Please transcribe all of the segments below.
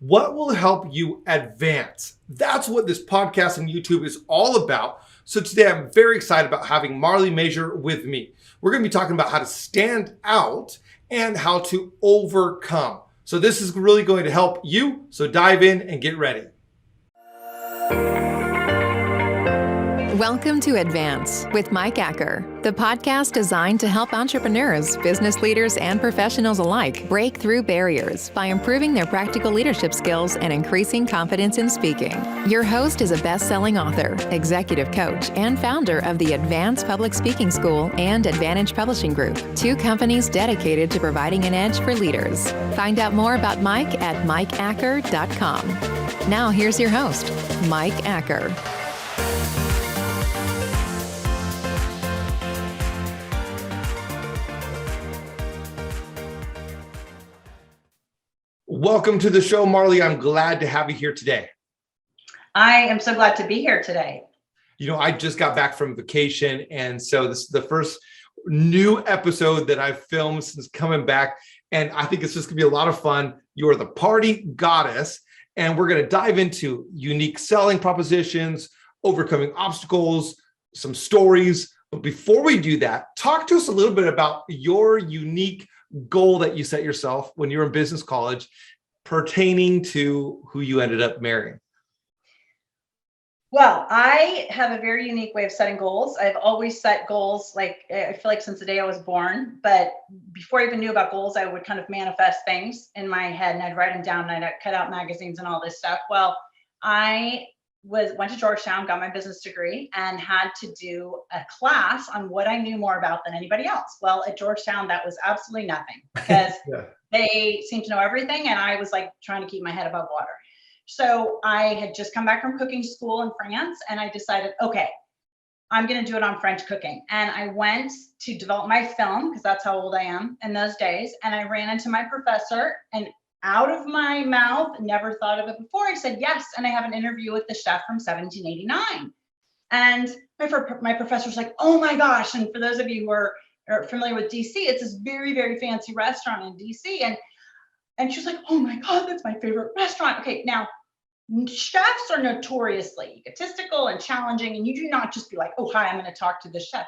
What will help you advance? That's what this podcast and YouTube is all about. So today I'm very excited about having Marley Major with me. We're going to be talking about how to stand out and how to overcome. So this is really going to help you. So dive in and get ready. Welcome to Advance with Mike Acker, the podcast designed to help entrepreneurs, business leaders, and professionals alike break through barriers by improving their practical leadership skills and increasing confidence in speaking. Your host is a best-selling author, executive coach, and founder of the Advance Public Speaking School and Advantage Publishing Group, two companies dedicated to providing an edge for leaders. Find out more about Mike at mikeacker.com. Now here's your host, Mike Acker. Welcome to the show, Marley. I'm glad to have you here today. I am so glad to be here today. You know, I just got back from vacation, and so this is the first new episode that I've filmed since coming back, and I think it's just gonna be a lot of fun. You are the party goddess, and we're gonna dive into unique selling propositions, overcoming obstacles, some stories. But before we do that, talk to us a little bit about your unique goal that you set yourself when you were in business college pertaining to who you ended up marrying. Well, I have a very unique way of setting goals. I've always set goals, like I feel like since the day I was born, but before I even knew about goals, I would kind of manifest things in my head and I'd write them down and I'd cut out magazines and all this stuff. Well, I went to Georgetown, got my business degree, and had to do a class on what I knew more about than anybody else. Well, at Georgetown, that was absolutely nothing because they seemed to know everything, and I was like trying to keep my head above water. So I had just come back from cooking school in France, and I decided, okay, I'm going to do it on French cooking. And I went to develop my film because that's how old I am in those days. And I ran into my professor, and out of my mouth, never thought of it before, I said yes, and I have an interview with the chef from 1789. And my professor was like, oh my gosh. And for those of you who are familiar with DC, it's this very, very fancy restaurant in DC. And she was like, oh my God, that's my favorite restaurant. Okay, now chefs are notoriously egotistical and challenging, and you do not just be like, oh, hi, I'm going to talk to the chef.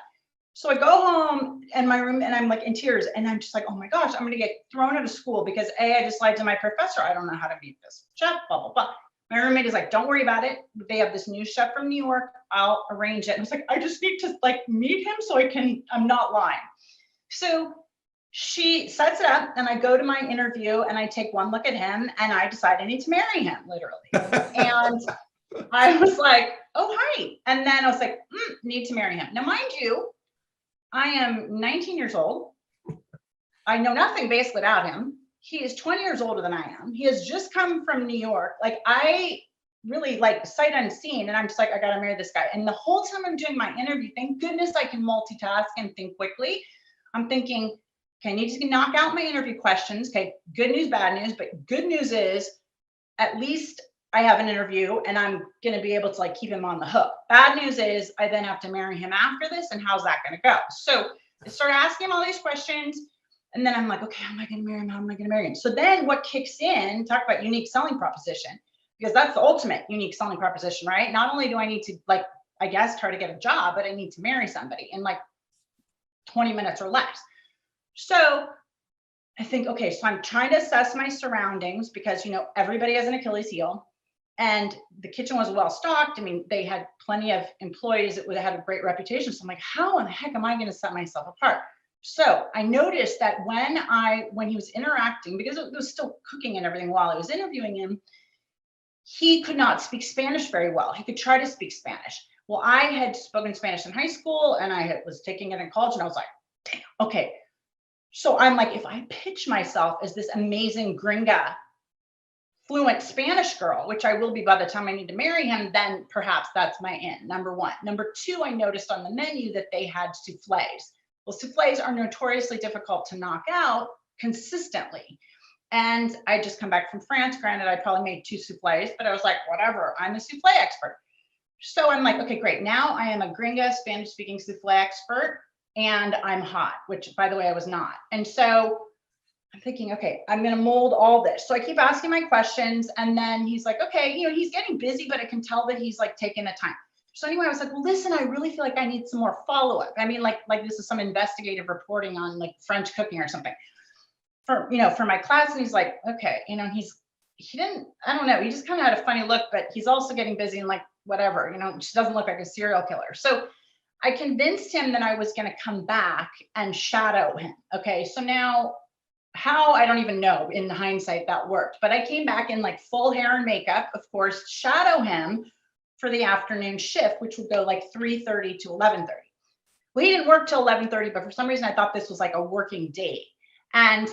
So I go home in my room and I'm like in tears, and I'm just like, oh my gosh, I'm going to get thrown out of school because I just lied to my professor. I don't know how to meet this chef, blah, blah, blah. My roommate is like, don't worry about it. They have this new chef from New York. I'll arrange it. And I was like, I just need to like meet him so I'm not lying. So she sets it up, and I go to my interview and I take one look at him and I decide I need to marry him, literally. And I was like, oh, hi. And then I was like, need to marry him. Now, mind you, I am 19 years old. I know nothing basically about him. He is 20 years older than I am. He has just come from New York. Like, I really like sight unseen. And I'm just like, I got to marry this guy. And the whole time I'm doing my interview, thank goodness I can multitask and think quickly. I'm thinking, okay, I need to knock out my interview questions. Okay, good news, bad news. But good news is at least I have an interview and I'm going to be able to like keep him on the hook. Bad news is I then have to marry him after this. And how's that going to go? So I start asking him all these questions. And then I'm like, okay, how am I going to marry him? How am I going to marry him? So then what kicks in, talk about unique selling proposition, because that's the ultimate unique selling proposition, right? Not only do I need to like, I guess, try to get a job, but I need to marry somebody in like 20 minutes or less. So I think, okay, so I'm trying to assess my surroundings because, you know, everybody has an Achilles heel. And the kitchen was well stocked. I mean, they had plenty of employees that would have had a great reputation. So I'm like, how in the heck am I going to set myself apart? So I noticed that when he was interacting, because it was still cooking and everything while I was interviewing him, he could not speak Spanish very well. He could try to speak Spanish. Well, I had spoken Spanish in high school and I was taking it in college, and I was like, damn, okay. So I'm like, if I pitch myself as this amazing gringa fluent Spanish girl, which I will be by the time I need to marry him, then perhaps that's my in, number one. Number two, I noticed on the menu that they had souffles. Well, souffles are notoriously difficult to knock out consistently. And I just come back from France. Granted, I probably made 2 souffles, but I was like, whatever, I'm a souffle expert. So I'm like, okay, great. Now I am a gringa Spanish speaking souffle expert, and I'm hot, which by the way, I was not. And so I'm thinking, okay, I'm going to mold all this. So I keep asking my questions, and then he's like, okay, he's getting busy, but I can tell that he's like taking the time. So anyway, I was like, well, listen, I really feel like I need some more follow-up. I mean, like this is some investigative reporting on like French cooking or something for my class. And he's like, okay, he didn't, I don't know. He just kind of had a funny look, but he's also getting busy and like, whatever, just doesn't look like a serial killer. So I convinced him that I was going to come back and shadow him. Okay. So now how, I don't even know in hindsight that worked, but I came back in like full hair and makeup, of course, shadow him for the afternoon shift, which would go like 3:30 to 11:30. Well, he didn't work till 11:30, but for some reason I thought this was like a working day. And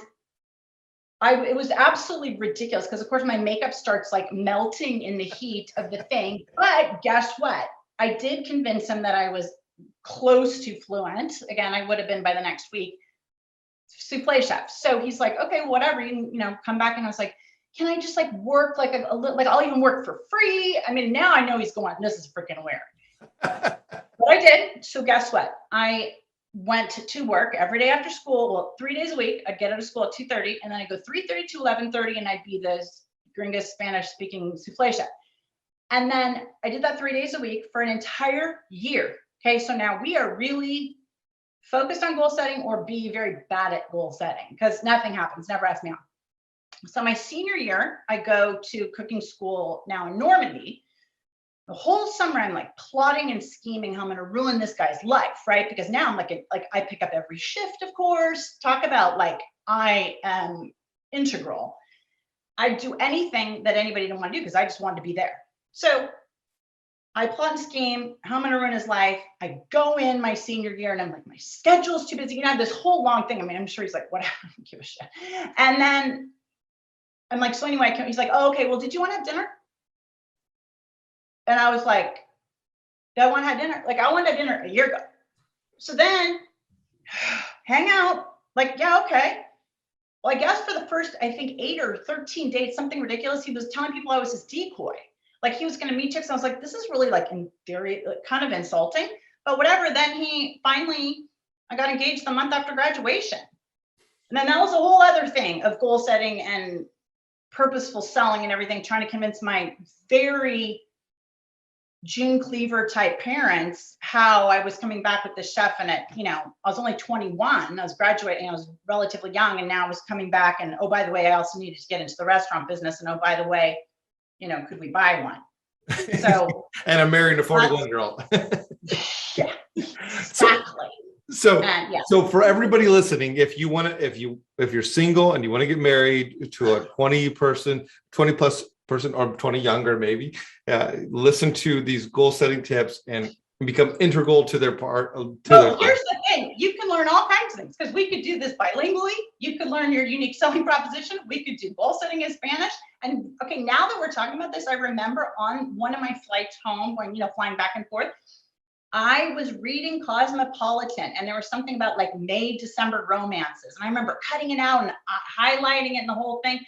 it was absolutely ridiculous because of course my makeup starts like melting in the heat of the thing. But guess what? I did convince him that I was close to fluent. Again, I would have been by the next week. Souffle chef. So he's like, okay, whatever, you can, come back. And I was like, can I just like work like a little, like I'll even work for free. I mean, now I know he's going, this is freaking weird. But I did. So guess what? I went to work every day after school. Well, 3 days a week. I'd get out of school at 2:30, and then I'd go 3:30 to 11:30, and I'd be the gringa Spanish speaking souffle chef. And then I did that 3 days a week for an entire year. Okay. So now we are really focused on goal setting, or be very bad at goal setting because nothing happens, never ask me on. So my senior year, I go to cooking school now in Normandy. The whole summer, I'm like plotting and scheming how I'm going to ruin this guy's life, right? Because now I'm like I pick up every shift, of course. Talk about like I am integral. I do anything that anybody didn't want to do because I just wanted to be there. So I plot and scheme how I'm going to ruin his life. I go in my senior year and I'm like, my schedule's too busy. This whole long thing. I mean, I'm sure he's like, whatever, I don't give a shit. And then I'm like, so anyway, he's like, oh, okay, well, did you want to have dinner? And I was like, do I want to have dinner? Like, I wanted to have dinner a year ago. So then hang out, like, yeah, okay. Well, I guess for the first, I think 8 or 13 dates, something ridiculous, he was telling people I was his decoy. Like he was going to meet chicks. And I was like, this is really like in theory, kind of insulting, but whatever. Then I got engaged the month after graduation. And then that was a whole other thing of goal setting and purposeful selling and everything, trying to convince my very June Cleaver type parents how I was coming back with the chef. And I was only 21. I was graduating. I was relatively young. And now I was coming back. And oh, by the way, I also needed to get into the restaurant business. And oh, by the way, could we buy one? So and I'm marrying a 41-year-old. Yeah, exactly. So for everybody listening, if you're single and you want to get married to a 20 plus person or 20 younger, maybe listen to these goal setting tips and become integral to their part. Here's the thing. You can learn all kinds of things because we could do this bilingually. You could learn your unique selling proposition. We could do goal setting in Spanish. And okay, now that we're talking about this, I remember on one of my flights home when, flying back and forth, I was reading Cosmopolitan and there was something about like May, December romances. And I remember cutting it out and highlighting it and the whole thing.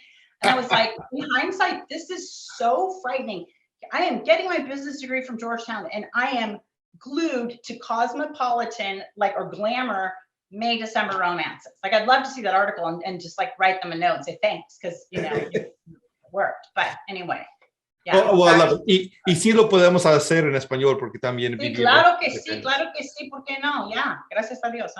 And I was like, in hindsight, this is so frightening. I am getting my business degree from Georgetown and I am glued to Cosmopolitan, or Glamour, May, December romances. Like, I'd love to see that article and just like write them a note and say thanks because, it worked. But anyway. Yeah, well, I love it. Y sí lo podemos hacer en español porque también. Sí, claro que sí, ¿por qué no? Yeah, gracias a Dios.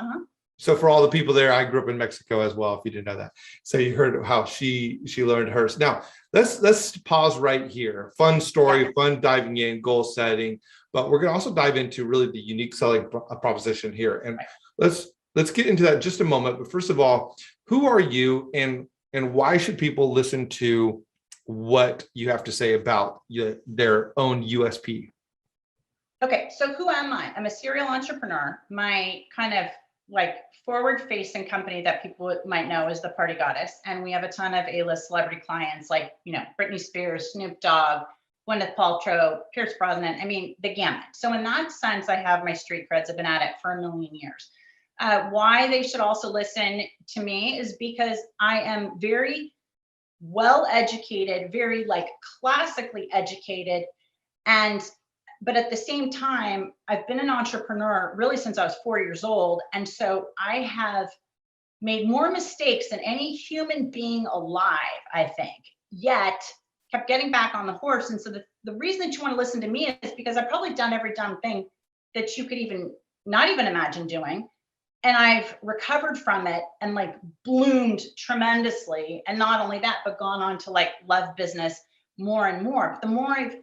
So for all the people there, I grew up in Mexico as well, if you didn't know that. So you heard how she learned hers. Now, let's pause right here. Fun story, fun diving in, goal setting, but we're going to also dive into really the unique selling proposition here. And let's get into that in just a moment. But first of all, who are you and why should people listen to what you have to say about their own USP? Okay, so who am I? I'm a serial entrepreneur. My kind of forward-facing company that people might know is the Party Goddess, and we have a ton of A-list celebrity clients like Britney Spears, Snoop Dogg, Gwyneth Paltrow, Pierce Brosnan. I mean, the gamut. So in that sense, I have my street creds. I've been at it for a million years. Why they should also listen to me is because I am very well educated, very classically educated, but at the same time, I've been an entrepreneur really since I was 4 years old. And so I have made more mistakes than any human being alive, I think, yet kept getting back on the horse. And so the reason that you want to listen to me is because I've probably done every dumb thing that you could even not even imagine doing. And I've recovered from it and like bloomed tremendously. And not only that, but gone on to like love business more and more. But the more I've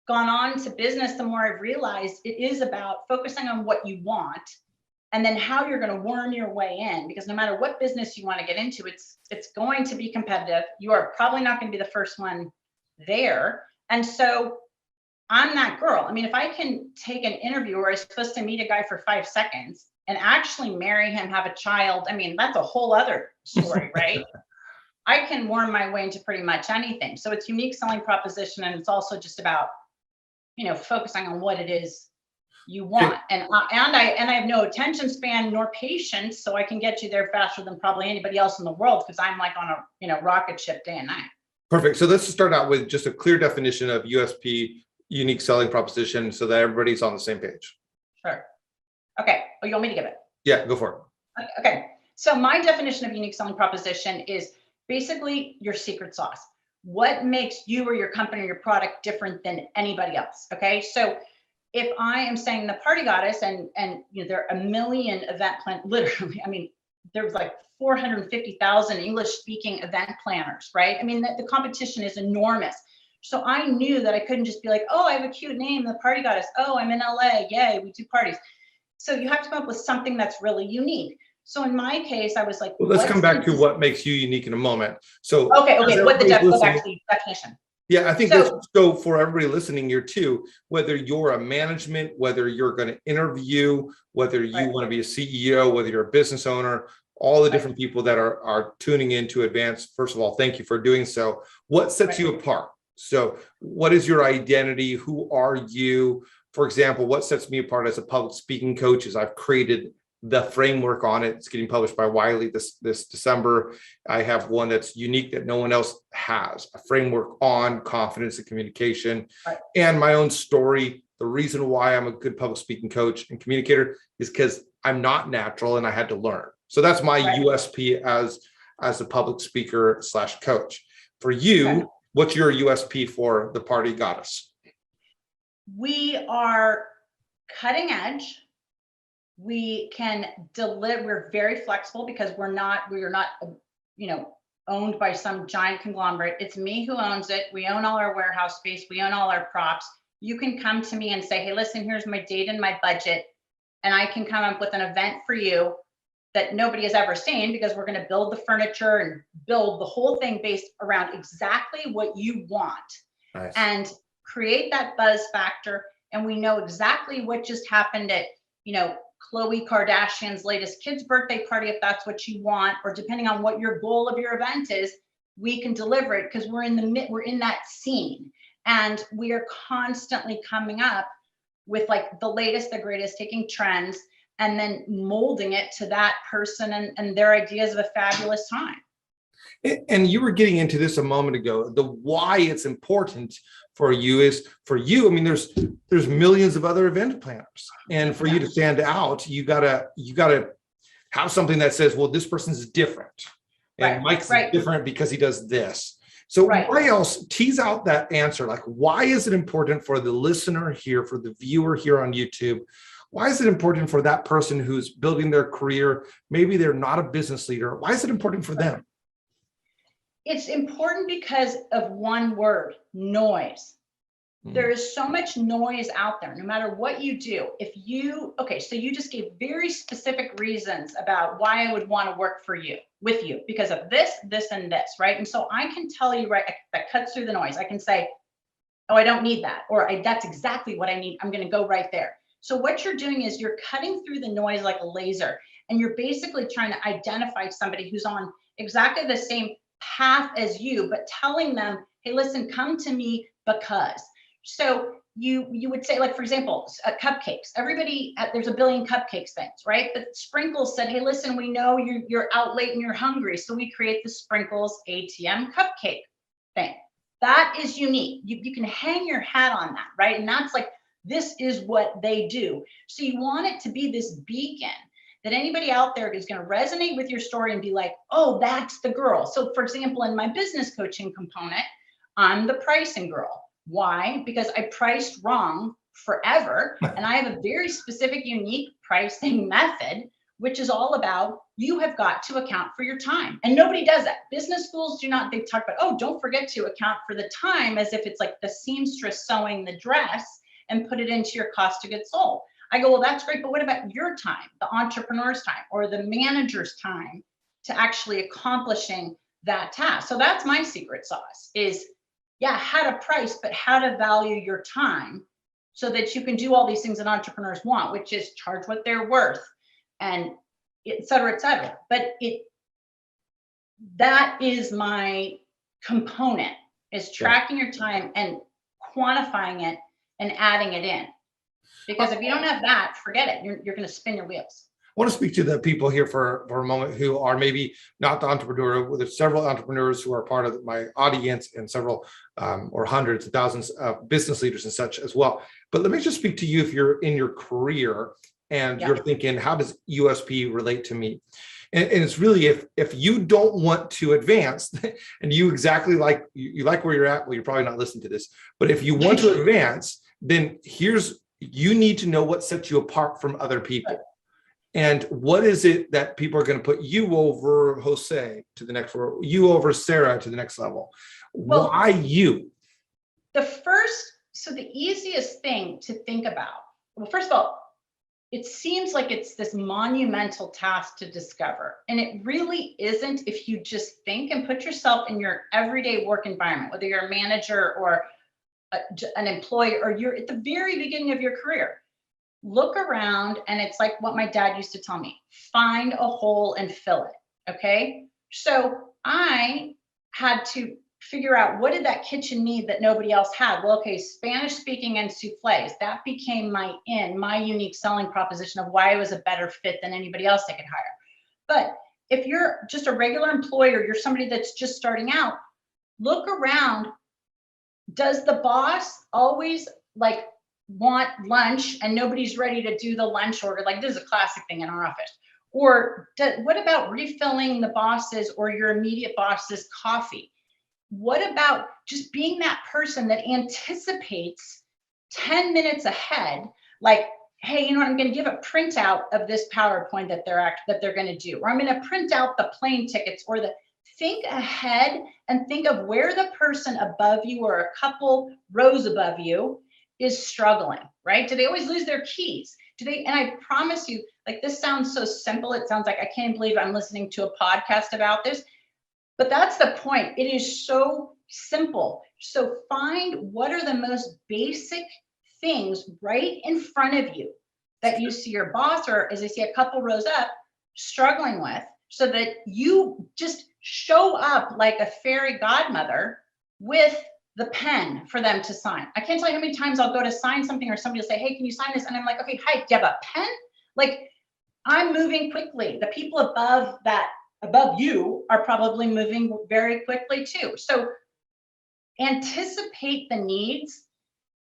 gone on to business, the more I've realized it is about focusing on what you want and then how you're going to worm your way in, because no matter what business you want to get into, it's going to be competitive. You are probably not going to be the first one there. And so I'm that girl. I mean, if I can take an interview where I'm supposed to meet a guy for 5 seconds and actually marry him, have a child, I mean, that's a whole other story, right? I can worm my way into pretty much anything. So it's unique selling proposition. And it's also just about, focusing on what it is you want. And I have no attention span nor patience, so I can get you there faster than probably anybody else in the world, because I'm like on a rocket ship day and night. Perfect. So let's start out with just a clear definition of USP, unique selling proposition, so that everybody's on the same page. Sure. Okay. Oh, you want me to give it? Yeah, go for it. Okay. So my definition of unique selling proposition is basically your secret sauce. What makes you or your company or your product different than anybody else? Okay. So if I am saying the Party Goddess and there are a million event plan, literally, I mean, there's like 450,000 English speaking event planners, right? I mean, the competition is enormous. So I knew that I couldn't just be like, oh, I have a cute name, the Party Goddess. Oh, I'm in LA. Yay, we do parties. So you have to come up with something that's really unique. So in my case, I was like, well, let's come back to what makes you unique in a moment. So okay, what go back to the definition. Yeah, I think so for everybody listening here too, whether you're a management, whether you're going to interview, whether you want to be a CEO, whether you're a business owner, all the different people that are tuning in to Advance. First of all, thank you for doing so. What sets you apart? So what is your identity? Who are you? For example, what sets me apart as a public speaking coach is I've created the framework on it. It's getting published by Wiley this December. I have one that's unique that no one else has, a framework on confidence and communication, and my own story. The reason why I'm a good public speaking coach and communicator is because I'm not natural and I had to learn. So that's my USP as a public speaker / coach. For you, what's your USP for the Party Goddess? We are cutting edge. We can deliver. We're very flexible because we are not, owned by some giant conglomerate. It's me who owns it. We own all our warehouse space. We own all our props. You can come to me and say, hey, listen, here's my date and my budget. And I can come up with an event for you that nobody has ever seen, because we're going to build the furniture and build the whole thing based around exactly what you want. Nice. And create that buzz factor. And we know exactly what just happened at, Khloe Kardashian's latest kid's birthday party, if that's what you want, or depending on what your goal of your event is, we can deliver it because we're in that scene, and we are constantly coming up with like the latest, the greatest, taking trends and then molding it to that person and their ideas of a fabulous time. And you were getting into this a moment ago. The why it's important for you is for you. I mean, there's millions of other event planners, and for you to stand out, you gotta have something that says, well, this person's different, and Mike's different because he does this. So why else? Tease out that answer. Like, why is it important for the listener here, for the viewer here on YouTube? Why is it important for that person who's building their career? Maybe they're not a business leader. Why is it important for them? It's important because of one word: noise. There is so much noise out there, no matter what you do. So you just gave very specific reasons about why I would want to work with you, because of this, and this, right? And so I can tell you, that cuts through the noise. I can say, oh, I don't need that, or that's exactly what I need. I'm going to go right there. So what you're doing is you're cutting through the noise like a laser, and you're basically trying to identify somebody who's on exactly the same path as you, but telling them, hey, listen, come to me because. So you would say, like, for example, cupcakes. Everybody, there's a billion cupcakes things, right? But Sprinkles said, hey, listen, we know you're out late and you're hungry, so we create the Sprinkles ATM cupcake thing. That is unique. You can hang your hat on that, right? And that's like, this is what they do. So you want it to be this beacon that anybody out there is going to resonate with your story and be like, oh, that's the girl. So for example, in my business coaching component, I'm the pricing girl. Why? Because I priced wrong forever. And I have a very specific, unique pricing method, which is all about you have got to account for your time. And nobody does that. Business schools do not, they talk about, oh, don't forget to account for the time, as if it's like the seamstress sewing the dress and put it into your cost of goods sold. I go, well, that's great, but what about your time, the entrepreneur's time or the manager's time to actually accomplishing that task? So that's my secret sauce is, yeah, how to price, but how to value your time so that you can do all these things that entrepreneurs want, which is charge what they're worth and et cetera, et cetera. But that is my component, is tracking your time and quantifying it and adding it in. Because if you don't have that, forget it. You're going to spin your wheels. I want to speak to the people here for a moment who are maybe not the entrepreneur. There's several entrepreneurs who are part of my audience and several or hundreds of thousands of business leaders and such as well. But let me just speak to you if you're in your career and you're thinking, how does USP relate to me? And it's really, if you don't want to advance and you exactly like, you like where you're at, well, you're probably not listening to this, but if you want to advance, then you need to know what sets you apart from other people. And what is it that people are going to put you over Jose to the next level, you over Sarah to the next level? Well, why you? So the easiest thing to think about, well, first of all, it seems like it's this monumental task to discover. And it really isn't if you just think and put yourself in your everyday work environment, whether you're a manager or an employee, or you're at the very beginning of your career. Look around, and it's like what my dad used to tell me, find a hole and fill it. Okay. So I had to figure out, what did that kitchen need that nobody else had? Well, okay, Spanish speaking and souffles. That became my unique selling proposition of why I was a better fit than anybody else I could hire. But if you're just a regular employer, you're somebody that's just starting out, look around. Does the boss always like want lunch and nobody's ready to do the lunch order? Like, this is a classic thing in our office. Or what about refilling the boss's or your immediate boss's coffee? What about just being that person that anticipates 10 minutes ahead, like, hey, you know what, I'm going to give a printout of this PowerPoint that they're going to do, or I'm going to print out the plane tickets, or think ahead and think of where the person above you or a couple rows above you is struggling, right? Do they always lose their keys? And I promise you, like, this sounds so simple. It sounds like I can't believe I'm listening to a podcast about this, but that's the point. It is so simple. So find what are the most basic things right in front of you that you see your boss, or as I see a couple rows up, struggling with, so that you just show up like a fairy godmother with the pen for them to sign. I can't tell you how many times I'll go to sign something or somebody will say, hey, can you sign this? And I'm like, okay, hi, do you have a pen? Like, I'm moving quickly. The people above you are probably moving very quickly too. So anticipate the needs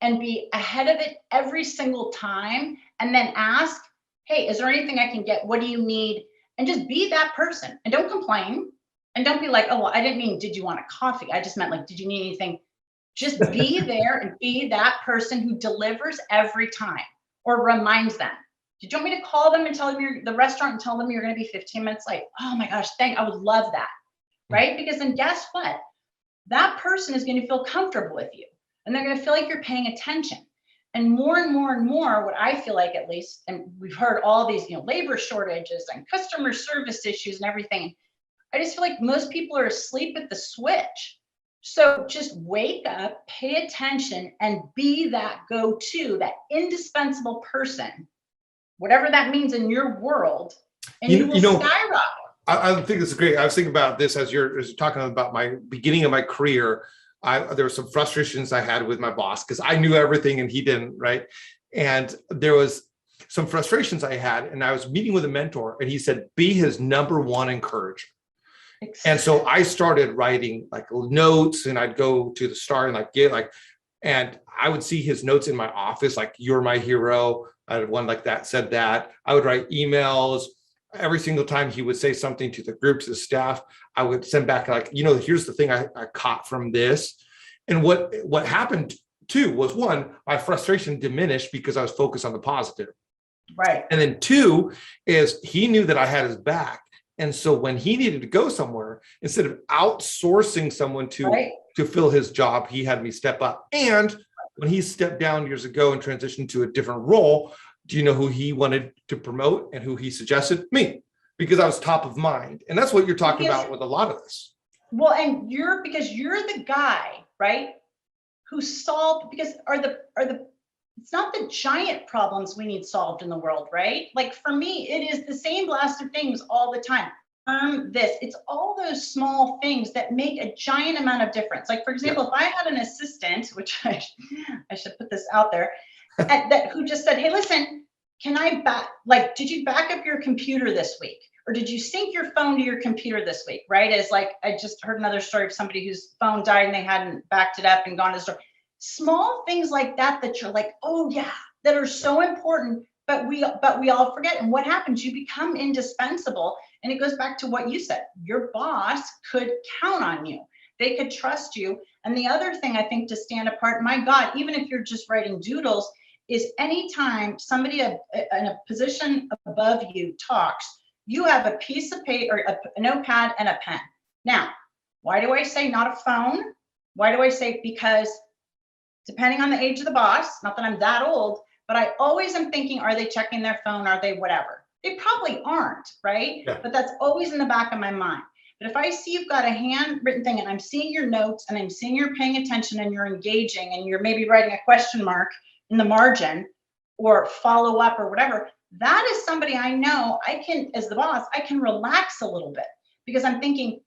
and be ahead of it every single time. And then ask, hey, is there anything I can get? What do you need? And just be that person, and don't complain. And don't be like, oh, well, I didn't mean, did you want a coffee? I just meant like, did you need anything? Just be there and be that person who delivers every time, or reminds them. Did you want me to call them and tell them you're the restaurant and tell them you're going to be 15 minutes late? Oh my gosh, I would love that. Right? Because then guess what? That person is going to feel comfortable with you, and they're going to feel like you're paying attention. And more, what I feel like, at least, and we've heard all these, labor shortages and customer service issues and everything. I just feel like most people are asleep at the switch. So just wake up, pay attention, and be that go-to, that indispensable person, whatever that means in your world, and you will skyrocket. I think this is great. I was thinking about this as you're talking about my beginning of my career. There were some frustrations I had with my boss because I knew everything and he didn't, right? And there was some frustrations I had, and I was meeting with a mentor, and he said, be his number one encourager. And so I started writing like notes, and I'd go to the star and and I would see his notes in my office, like, you're my hero. I had one like that, said that. I would write emails. every single time he would say something to the groups, the staff, I would send back like, here's the thing I caught from this. And what happened too was, one, my frustration diminished because I was focused on the positive. Right. And then two is he knew that I had his back. And so when he needed to go somewhere, instead of outsourcing someone to fill his job, he had me step up. And when he stepped down years ago and transitioned to a different role, do you know who he wanted to promote and who he suggested? Me, because I was top of mind. And that's what you're talking about with a lot of this. Well, and because you're the guy, right, who solved, because it's not the giant problems we need solved in the world, right? Like for me, it is the same blast of things all the time. It's all those small things that make a giant amount of difference. Like, for example, if I had an assistant, which I should put this out there, who just said, hey, listen, did you back up your computer this week? Or did you sync your phone to your computer this week? Right? As like, I just heard another story of somebody whose phone died and they hadn't backed it up and gone to the store. Small things like that you're like, oh yeah, that are so important, but we all forget. And what happens? You become indispensable. And it goes back to what you said. Your boss could count on you. They could trust you. And the other thing I think to stand apart, my God, even if you're just writing doodles, is anytime somebody in a position above you talks, you have a piece of paper, a notepad and a pen. Now, why do I say not a phone? Why do I say? Because depending on the age of the boss, not that I'm that old, but I always am thinking, are they checking their phone? Are they whatever? They probably aren't, right? Yeah. But that's always in the back of my mind. But if I see you've got a handwritten thing and I'm seeing your notes and I'm seeing you're paying attention and you're engaging and you're maybe writing a question mark in the margin or follow up or whatever, that is somebody I know I can, as the boss, I can relax a little bit because I'm thinking,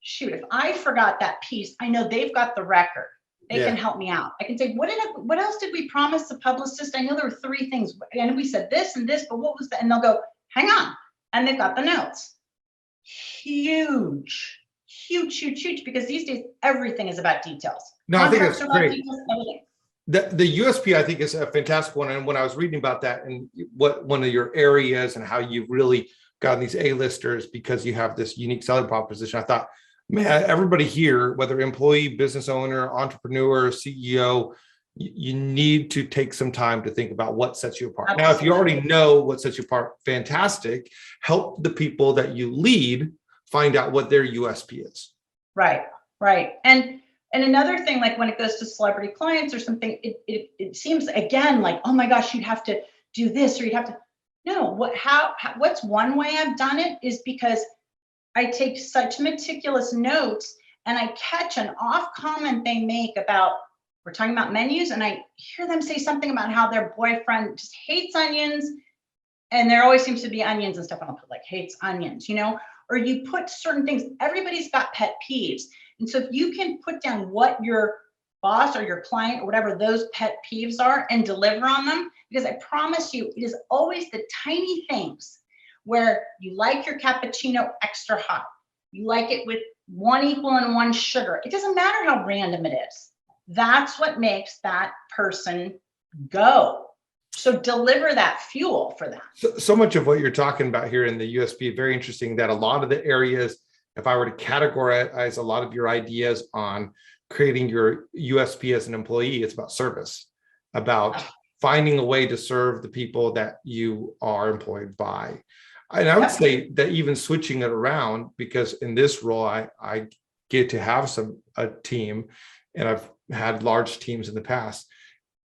shoot, if I forgot that piece, I know they've got the record. They can help me out. I can say, what else did we promise the publicist? I know there were 3 things and we said this and this, but what was that? And they'll go, hang on. And they've got the notes. Huge, because these days, everything is about details. No, I think that's great. The USP, I think, is a fantastic one. And when I was reading about that and what one of your areas and how you've really gotten these A-listers because you have this unique selling proposition, I thought, man, everybody here, whether employee, business owner, entrepreneur, CEO, you need to take some time to think about what sets you apart. Absolutely. Now, if you already know what sets you apart, fantastic. Help the people that you lead find out what their USP is. Right. And another thing, like when it goes to celebrity clients or something, it seems again like, oh my gosh, you'd have to do this or you'd have to. No, what's one way I've done it is because I take such meticulous notes and I catch an off comment they make about, we're talking about menus, and I hear them say something about how their boyfriend just hates onions. And there always seems to be onions and stuff. And I'll put like hates onions, or you put certain things, everybody's got pet peeves. And so if you can put down what your boss or your client or whatever those pet peeves are and deliver on them, because I promise you, it is always the tiny things where you like your cappuccino extra hot. You like it with 1 equal and 1 sugar. It doesn't matter how random it is. That's what makes that person go. So deliver that fuel for them. So much of what you're talking about here in the USP, very interesting that a lot of the areas, if I were to categorize a lot of your ideas on creating your USP as an employee, it's about service, about finding a way to serve the people that you are employed by. And I would say that even switching it around, because in this role, I get to have a team, and I've had large teams in the past,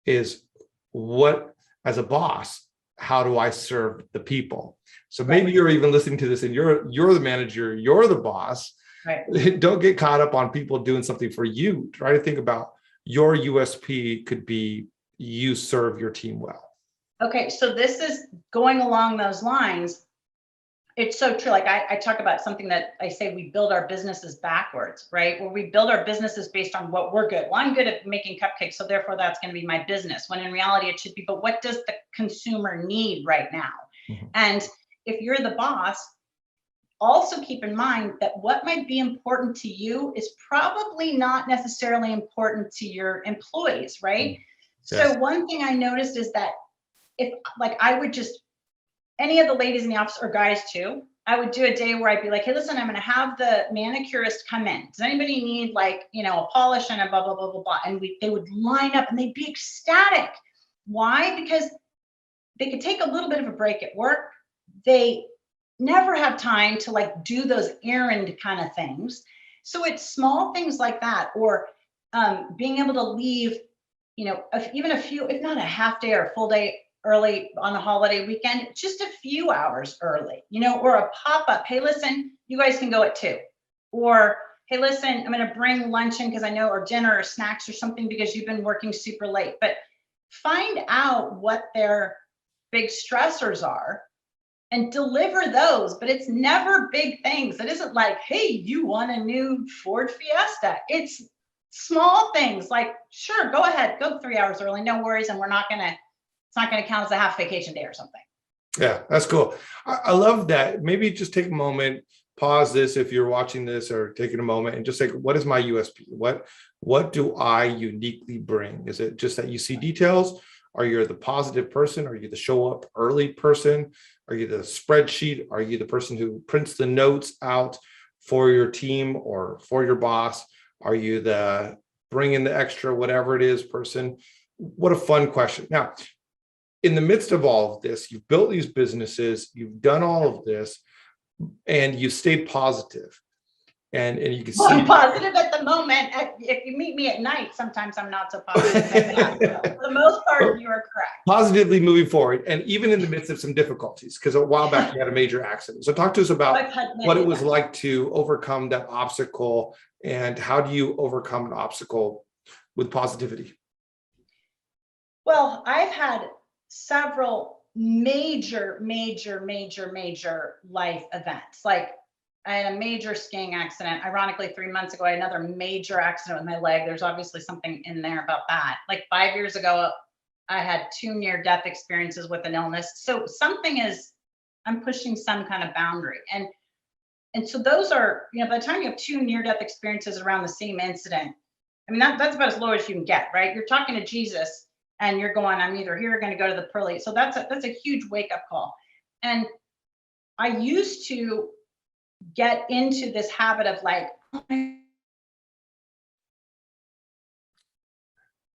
is what, as a boss, how do I serve the people? So maybe you're even listening to this and you're the manager, you're the boss. Right. Don't get caught up on people doing something for you. Try to think about your USP could be you serve your team well. Okay, so this is going along those lines. It's so true. Like I talk about something that I say, we build our businesses backwards, right? Where we build our businesses based on what we're good. Well, I'm good at making cupcakes, so therefore that's going to be my business. When in reality it should be, but what does the consumer need right now? Mm-hmm. And if you're the boss, also keep in mind that what might be important to you is probably not necessarily important to your employees, right? Mm-hmm. Yes. So one thing I noticed is that if like I would just any of the ladies in the office, or guys too, I would do a day where I'd be like, hey, listen, I'm going to have the manicurist come in. Does anybody need like, a polish and a blah, blah, blah, blah, blah. And they would line up and they'd be ecstatic. Why? Because they could take a little bit of a break at work. They never have time to like do those errand kind of things. So it's small things like that, or being able to leave, even a few, if not a half day or a full day early on a holiday weekend, just a few hours early, or a pop-up. Hey, listen, you guys can go at 2. Or, hey, listen, I'm going to bring lunch in because I know, or dinner or snacks or something because you've been working super late. But find out what their big stressors are and deliver those. But it's never big things. It isn't like, hey, you want a new Ford Fiesta. It's small things like, sure, go ahead, go 3 hours early, no worries. And it's not going to count as a half vacation day or something. Yeah, that's cool. I love that. Maybe just take a moment, pause this if you're watching this, or taking a moment and just say, what is my USP? What do I uniquely bring? Is it just that you see details? Are you the positive person? Are you the show up early person? Are you the spreadsheet? Are you the person who prints the notes out for your team or for your boss? Are you the bring in the extra, whatever it is person? What a fun question. Now, in the midst of all of this, you've built these businesses, you've done all of this, and you stayed positive. And you can see I'm positive at the moment. If you meet me at night, sometimes I'm not so positive. For the most part, you are correct. Positively moving forward, and even in the midst of some difficulties, because a while back you had a major accident. So talk to us about what it was like to overcome that obstacle, and how do you overcome an obstacle with positivity? Well, I've had several major life events. Like, I had a major skiing accident. Ironically, 3 months ago, I had another major accident with my leg. There's obviously something in there about that. Like 5 years ago, I had 2 near-death experiences with an illness. So I'm pushing some kind of boundary. And so those are, by the time you have 2 near-death experiences around the same incident, I mean, that's about as low as you can get, right? You're talking to Jesus and you're going, I'm either here or going to go to the pearly. So that's a huge wake-up call. And I used to get into this habit of like,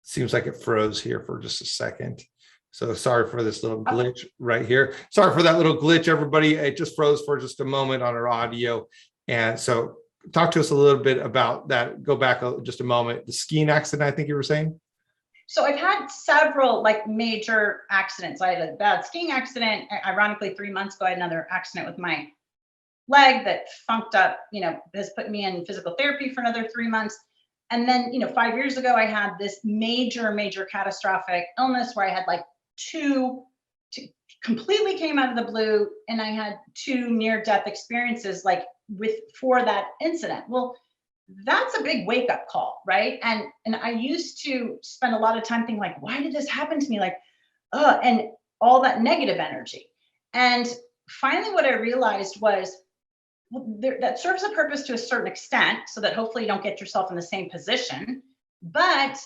seems like it froze here for just a second. So sorry for this little glitch right here. Sorry for that little glitch, everybody. It just froze for just a moment on our audio. And so talk to us a little bit about that. Go back just a moment. The skiing accident, I think you were saying? So I've had several like major accidents. I had a bad skiing accident. Ironically, 3 months ago, I had another accident with my leg that funked up, has put me in physical therapy for another 3 months. And then, 5 years ago, I had this major catastrophic illness where I had like two completely came out of the blue, and I had 2 near-death experiences like for that incident. Well, that's a big wake-up call, right? And I used to spend a lot of time thinking like, why did this happen to me? Like, and all that negative energy. And finally, what I realized was, that serves a purpose to a certain extent, so that hopefully you don't get yourself in the same position. But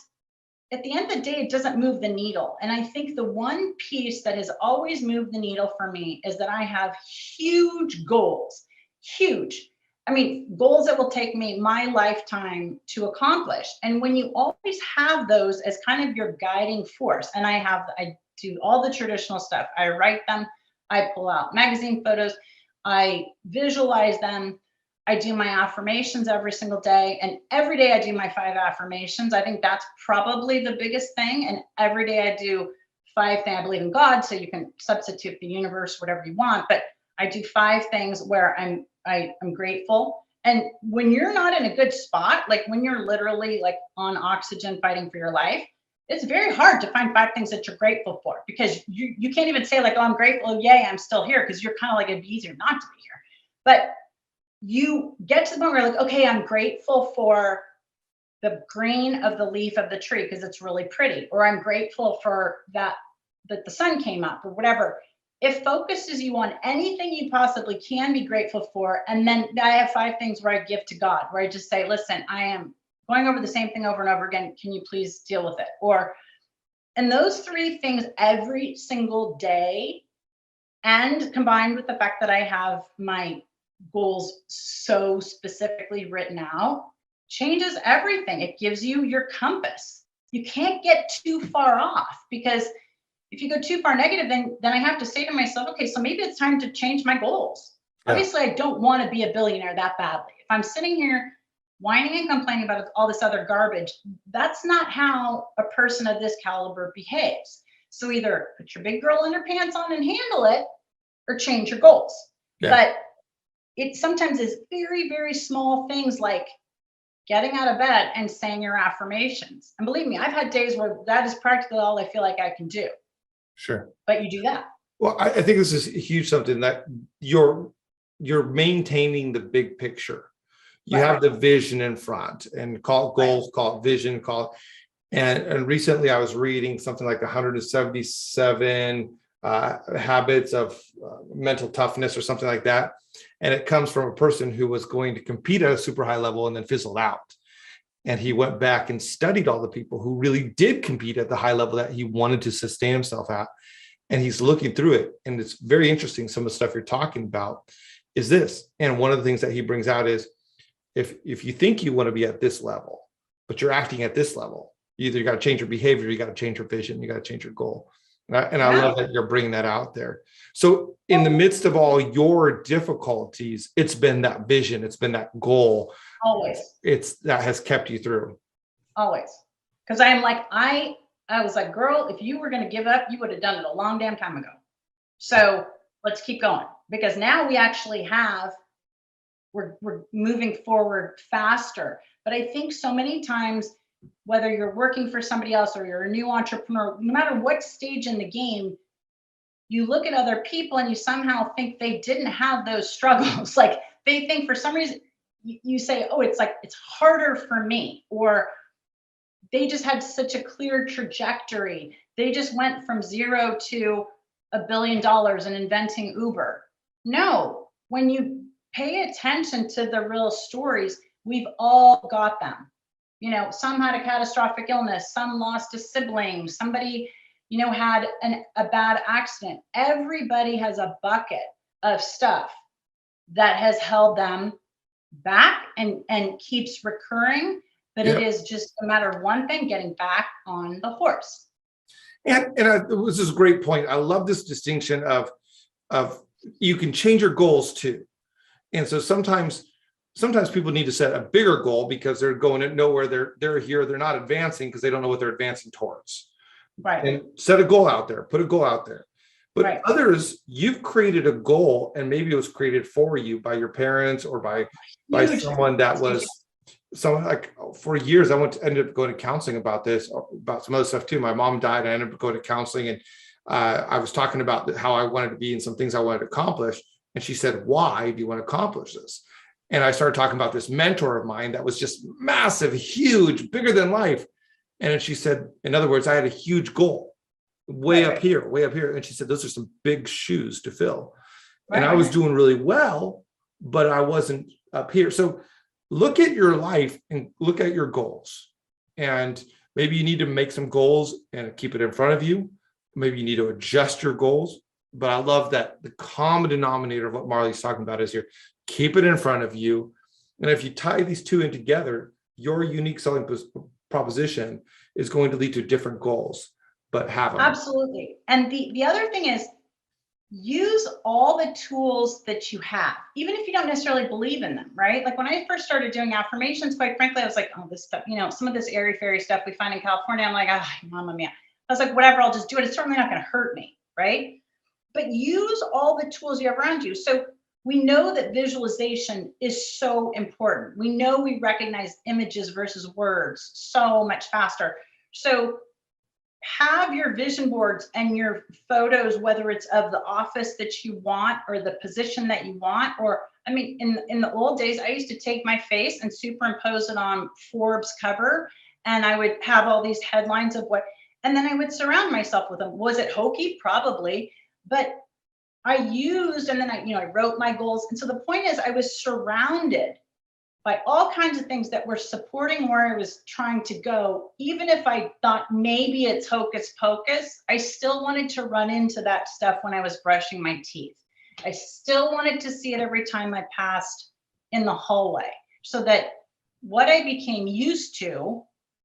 at the end of the day, it doesn't move the needle. And I think the one piece that has always moved the needle for me is that I have huge goals, huge. I mean, goals that will take me my lifetime to accomplish. And when you always have those as kind of your guiding force, and I do all the traditional stuff. I write them, I pull out magazine photos, I visualize them. I do my affirmations every single day, and every day I do my 5 affirmations. I think that's probably the biggest thing. And every day I do 5 things. I believe in God, so you can substitute the universe, whatever you want. But I do 5 things where I'm grateful. And when you're not in a good spot, like when you're literally like on oxygen fighting for your life, it's very hard to find 5 things that you're grateful for, because you can't even say like, oh, I'm grateful, yay, I'm still here, because you're kind of like, it'd be easier not to be here. But you get to the point where you're like, okay, I'm grateful for the green of the leaf of the tree because it's really pretty, or I'm grateful for that the sun came up, or whatever. It focuses you on anything you possibly can be grateful for. And then I have 5 things where I give to God, where I just say, listen, I am going over the same thing over and over again. Can you please deal with it? And those 3 things every single day And combined with the fact that I have my goals so specifically written out, changes everything. It gives you your compass. You can't get too far off, because if you go too far negative, then I have to say to myself, okay, so maybe it's time to change my goals. Yeah. Obviously, I don't want to be a billionaire that badly. If I'm sitting here whining and complaining about all this other garbage, that's not how a person of this caliber behaves. So either put your big girl underpants on and handle it, or change your goals. Yeah. But it sometimes is very, very small things like getting out of bed and saying your affirmations. And believe me, I've had days where that is practically all I feel like I can do. Sure. But you do that. Well, I think this is huge, something that you're maintaining the big picture. You Right. have the vision in front, and call it goals, call it vision, call it. And recently I was reading something like 177 habits of mental toughness or something like that. And it comes from a person who was going to compete at a super high level and then fizzled out. And he went back and studied all the people who really did compete at the high level that he wanted to sustain himself at. And he's looking through it. And it's very interesting. Some of the stuff you're talking about is this. And one of the things that he brings out is, if you think you want to be at this level, but you're acting at this level, either you got to change your behavior, you got to change your vision, you got to change your goal. And I love that you're bringing that out there. So in the midst of all your difficulties, it's been that vision, it's been that goal. Always. It's that has kept you through. Always. Because I'm like, I was like, girl, if you were going to give up, you would have done it a long damn time ago. So let's keep going, because now we actually have, we're moving forward faster. But I think so many times, whether you're working for somebody else or you're a new entrepreneur, no matter what stage in the game, you look at other people and you somehow think they didn't have those struggles. Like they think for some reason, you say, oh, it's like, it's harder for me, or they just had such a clear trajectory. They just went from 0 to $1 billion and inventing Uber. No, when you pay attention to the real stories, we've all got them. You know, some had a catastrophic illness, some lost a sibling, somebody, you know, had a bad accident. Everybody has a bucket of stuff that has held them back and keeps recurring. But It is just a matter of one thing, getting back on the horse. And this is a great point. I love this distinction of you can change your goals too. And so sometimes people need to set a bigger goal because they're going nowhere. They're here. They're not advancing because they don't know what they're advancing towards. Right. And set a goal out there. Put a goal out there. But others, you've created a goal, and maybe it was created for you by your parents or by someone that was someone like. For years, ended up going to counseling about this, about some other stuff too. My mom died. I ended up going to counseling, and I was talking about how I wanted to be and some things I wanted to accomplish. And she said, "Why do you want to accomplish this?" And I started talking about this mentor of mine that was just massive, huge, bigger than life. And then she said, in other words, I had a huge goal way up here. And she said, those are some big shoes to fill. And I was doing really well, but I wasn't up here. So look at your life and look at your goals. And maybe you need to make some goals and keep it in front of you. Maybe you need to adjust your goals. But I love that the common denominator of what Marley's talking about is here. Keep it in front of you. And if you tie these two in together, your unique selling proposition is going to lead to different goals, but have them. Absolutely. And the other thing is, use all the tools that you have, even if you don't necessarily believe in them, right? Like when I first started doing affirmations, quite frankly, I was like, oh, this stuff, you know, some of this airy fairy stuff we find in California, I'm like, mamma mia. I was like, whatever, I'll just do it. It's certainly not going to hurt me, right? But use all the tools you have around you. So we know that visualization is so important. We know we recognize images versus words so much faster. So have your vision boards and your photos, whether it's of the office that you want or the position that you want. Or, I mean, in the old days, I used to take my face and superimpose it on Forbes cover, and I would have all these headlines of and then I would surround myself with them. Was it hokey? Probably, but I used, and then I wrote my goals. And so the point is, I was surrounded by all kinds of things that were supporting where I was trying to go. Even if I thought maybe it's hocus pocus, I still wanted to run into that stuff when I was brushing my teeth. I still wanted to see it every time I passed in the hallway, so that what I became used to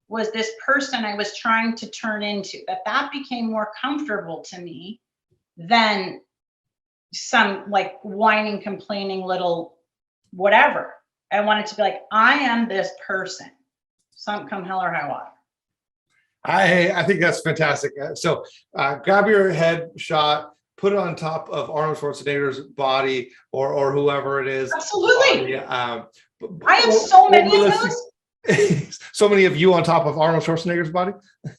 was this person I was trying to turn into, that became more comfortable to me than some like whining, complaining little whatever. I wanted to be like, I am this person, some come hell or high water. I think that's fantastic. So grab your head shot, put it on top of Arnold Schwarzenegger's body or whoever it is. Absolutely. I have so many of those. So many of you on top of Arnold Schwarzenegger's body?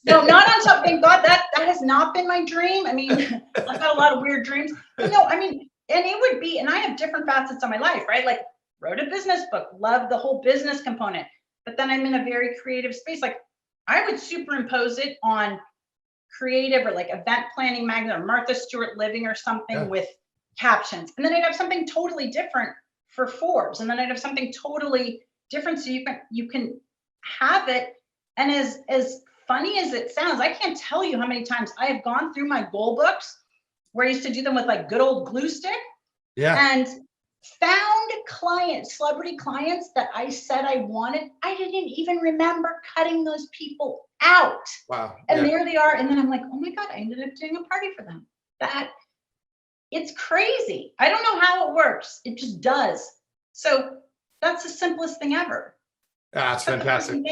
No, not on top. Thank God that has not been my dream. I mean, I've had a lot of weird dreams. But no, I mean, and it would be, and I have different facets of my life, right? Like wrote a business book, love the whole business component. But then I'm in a very creative space. Like I would superimpose it on creative or like event planning magazine or Martha Stewart Living or something with captions. And then I'd have something totally different for Forbes. And then I'd have something totally different. So you can have it. And as funny as it sounds, I can't tell you how many times I have gone through my goal books where I used to do them with like good old glue stick. Yeah. And found clients, celebrity clients that I said I wanted. I didn't even remember cutting those people out. Wow. And there they are. And then I'm like, oh my God, I ended up doing a party for them. It's crazy. I don't know how it works. It just does. So that's the simplest thing ever. That's fantastic.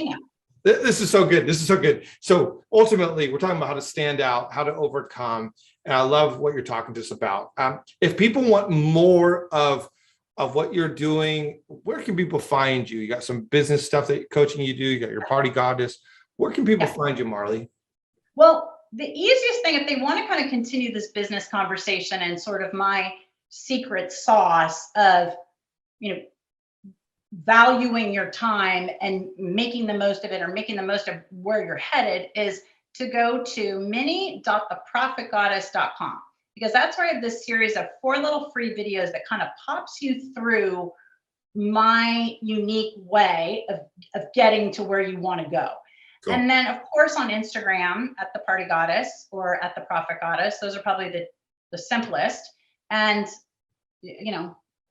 This is so good. This is so good. So ultimately, we're talking about how to stand out, how to overcome. And I love what you're talking to us about. If people want more of what you're doing, where can people find you? You got some business stuff that coaching you do. You got your party goddess. Where can people find you, Marley? Well, the easiest thing, if they want to kind of continue this business conversation and sort of my secret sauce of, valuing your time and making the most of it or making the most of where you're headed, is to go to mini.theprofitgoddess.com, because that's where I have this series of 4 little free videos that kind of pops you through my unique way of getting to where you want to go. Cool. And then of course on Instagram at the Party Goddess or at the Profit Goddess, those are probably the simplest. And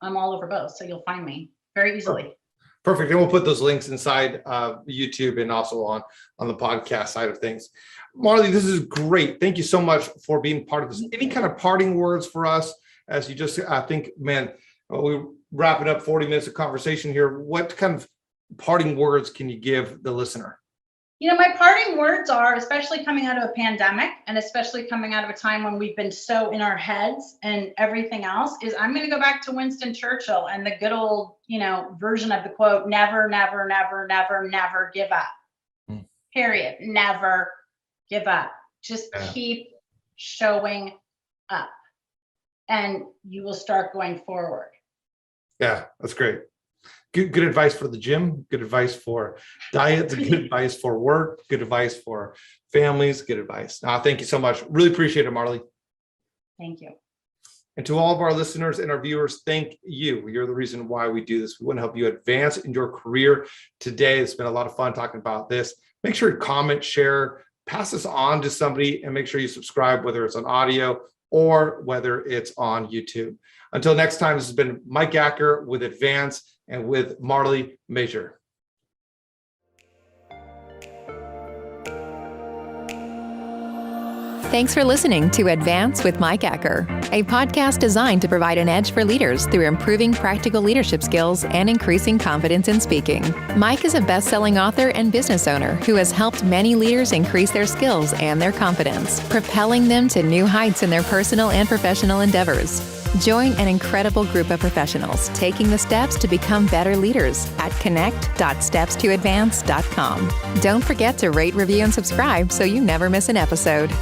I'm all over both, so you'll find me very easily. Perfect. And we'll put those links inside YouTube and also on the podcast side of things. Marley, this is great. Thank you so much for being part of this. Any kind of parting words for us as you just, I think, man, we're wrapping up 40 minutes of conversation here. What kind of parting words can you give the listener? My parting words are, especially coming out of a pandemic and especially coming out of a time when we've been so in our heads and everything else, is I'm going to go back to Winston Churchill and the good old, version of the quote, never, never, never, never, never give up. Period. Never give up. Just keep showing up and you will start going forward. Yeah, that's great. Good advice for the gym, good advice for diets, good advice for work, good advice for families, good advice. Thank you so much. Really appreciate it, Marley. Thank you. And to all of our listeners and our viewers, thank you. You're the reason why we do this. We want to help you advance in your career today. It's been a lot of fun talking about this. Make sure to comment, share, pass this on to somebody, and make sure you subscribe, whether it's on audio or whether it's on YouTube. Until next time, this has been Mike Acker with Advance and with Marley Major. Thanks for listening to Advance with Mike Acker, a podcast designed to provide an edge for leaders through improving practical leadership skills and increasing confidence in speaking. Mike is a best-selling author and business owner who has helped many leaders increase their skills and their confidence, propelling them to new heights in their personal and professional endeavors. Join an incredible group of professionals taking the steps to become better leaders at connect.stepstoadvance.com. Don't forget to rate, review, and subscribe so you never miss an episode.